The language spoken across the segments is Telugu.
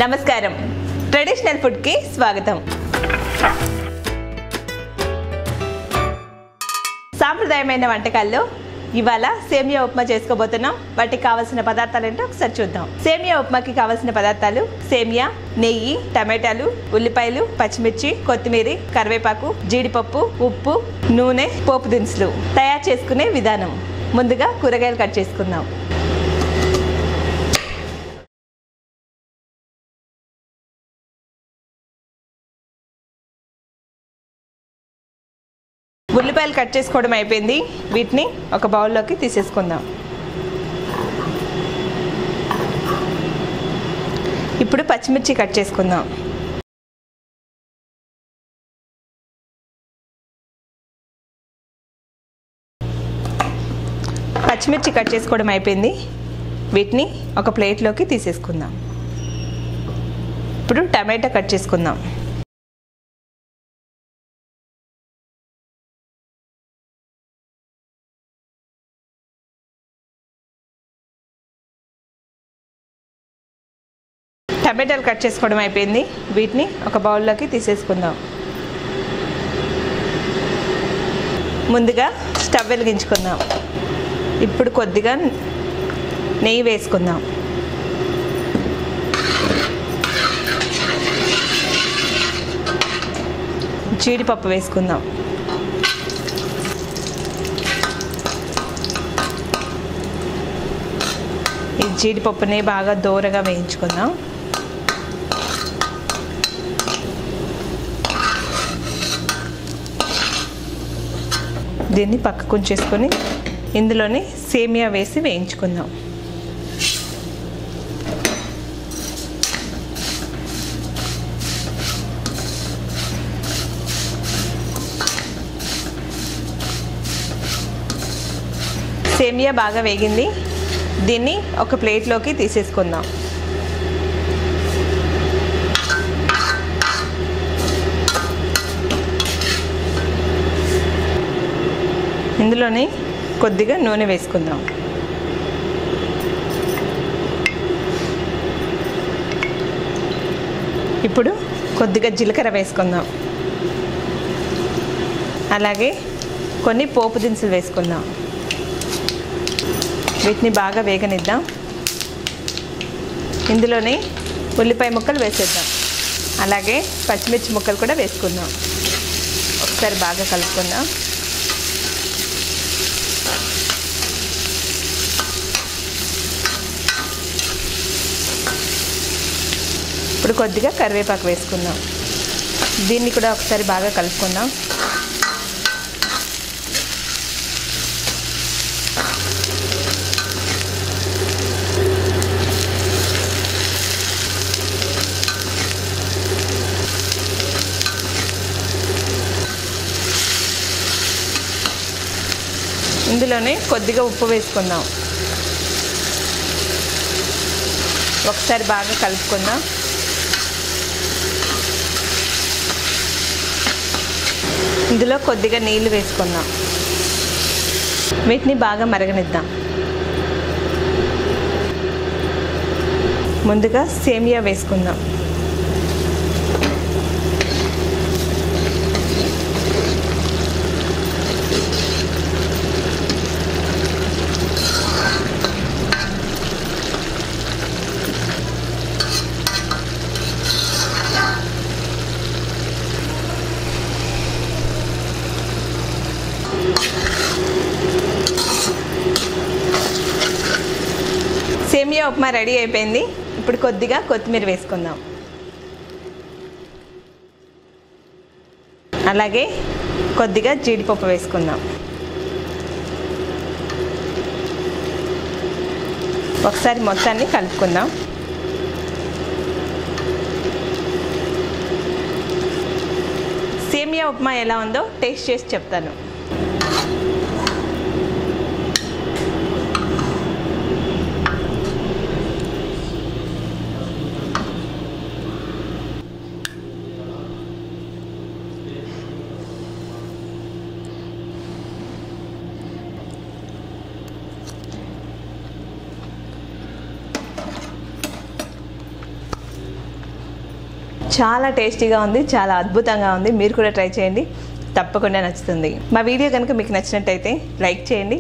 నమస్కారం, ట్రెడిషనల్ ఫుడ్ కి స్వాగతం. సాంప్రదాయమైన వంటకాల్లో ఇవాళ సేమియా ఉప్మా చేసుకోబోతున్నాం. వాటికి కావాల్సిన పదార్థాలు ఏంటో ఒకసారి చూద్దాం. సేమియా ఉప్మాకి కావాల్సిన పదార్థాలు: సేమియా, నెయ్యి, టమాటాలు, ఉల్లిపాయలు, పచ్చిమిర్చి, కొత్తిమీర, కరివేపాకు, జీడిపప్పు, ఉప్పు, నూనె, పోపు దినుసులు. తయారు చేసుకునే విధానం: ముందుగా కూరగాయలు కట్ చేసుకుందాం. ఉల్లిపాయలు కట్ చేసుకోవడం అయిపోయింది. వీటిని ఒక బౌల్లోకి తీసేసుకుందాం. ఇప్పుడు పచ్చిమిర్చి కట్ చేసుకుందాం. పచ్చిమిర్చి కట్ చేసుకోవడం అయిపోయింది. వీటిని ఒక ప్లేట్లోకి తీసేసుకుందాం. ఇప్పుడు టమాటా కట్ చేసుకుందాం. టమాటాలు కట్ చేసుకోవడం అయిపోయింది. వీటిని ఒక బౌల్లోకి తీసేసుకుందాం. ముందుగా స్టవ్ వెలిగించుకుందాం. ఇప్పుడు కొద్దిగా నెయ్యి వేసుకుందాం. జీడిపప్పు వేసుకుందాం. ఈ జీడిపప్పుని బాగా దోరగా వేయించుకుందాం. దీన్ని పక్కకు ఉంచేసుకొని ఇందులోనే సేమియా వేసి వేయించుకుందాం. సేమియా బాగా వేగింది. దీన్ని ఒక ప్లేట్లోకి తీసేసుకుందాం. ఇందులోనే కొద్దిగా నూనె వేసుకుందాం. ఇప్పుడు కొద్దిగా జీలకర్ర వేసుకుందాం. అలాగే కొన్ని పోపు దినుసులు వేసుకుందాం. వీటిని బాగా వేగనిద్దాం. ఇందులోనే ఉల్లిపాయ ముక్కలు వేసేద్దాం. అలాగే పచ్చిమిర్చి ముక్కలు కూడా వేసుకుందాం. ఒకసారి బాగా కలుపుకుందాం. ఇప్పుడు కొద్దిగా కరివేపాకు వేసుకుందాం. దీన్ని కూడా ఒకసారి బాగా కలుపుకుందాం. ఇందులోనే కొద్దిగా ఉప్పు వేసుకుందాం. ఒకసారి బాగా కలుపుకుందాం. ఇందులో కొద్దిగా నీళ్లు వేసుకుందాం. వీటిని బాగా మరగనిద్దాం. ముందుగా సేమియా వేసుకుందాం. సేమియా ఉప్మా రెడీ అయిపోయింది. ఇప్పుడు కొద్దిగా కొత్తిమీర వేసుకుందాం. అలాగే కొద్దిగా జీడిపప్పు వేసుకుందాం. ఒకసారి మొత్తాన్ని కలుపుకుందాం. సేమియా ఉప్మా ఎలా ఉందో టేస్ట్ చేసి చెప్తాను. చాలా టేస్టీగా ఉంది, చాలా అద్భుతంగా ఉంది. మీరు కూడా ట్రై చేయండి, తప్పకుండా నచ్చుతుంది. మా వీడియో కనుక మీకు నచ్చినట్టయితే లైక్ చేయండి,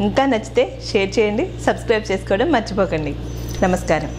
ఇంకా నచ్చితే షేర్ చేయండి, సబ్స్క్రైబ్ చేసుకోవడం మర్చిపోకండి. నమస్కారం.